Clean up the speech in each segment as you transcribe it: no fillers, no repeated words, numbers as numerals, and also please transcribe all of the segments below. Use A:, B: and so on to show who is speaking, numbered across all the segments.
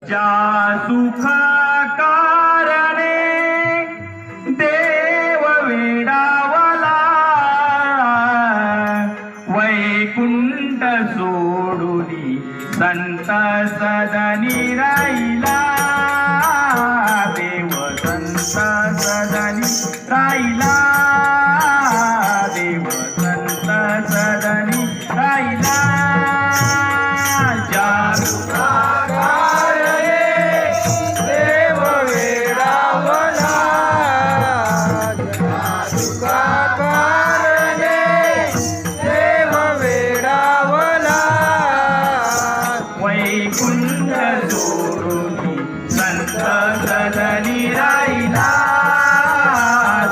A: ज्या सुखा कारणे देव वेडावला वैकुंठ सोडुनी संत सदनी राहिला देव संत सदनी राहिला देव संत सदनी राहिला ज्या सुखा वैकुंठ सोडुनी संत सदनी राहिला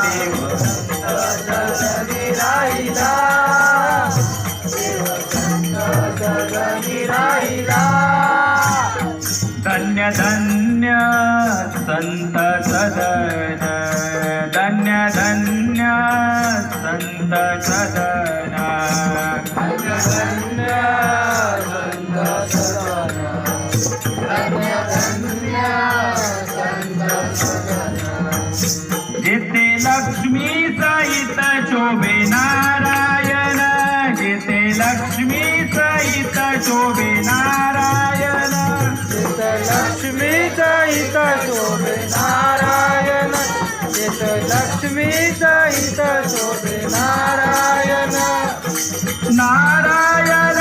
A: देव संत सदनी राहिला देव संत सदनी राहिला धन्य धन्य संत सदन धन्य धन्य संत सदन धन्य धन्य संत जेते लक्ष्मी सहित शोभे नारायण जेते लक्ष्मी सहित शोभे नारायण
B: जेते लक्ष्मी सहित शोभे नारायण जेते लक्ष्मी सहित शोभे नारायण
A: नारायण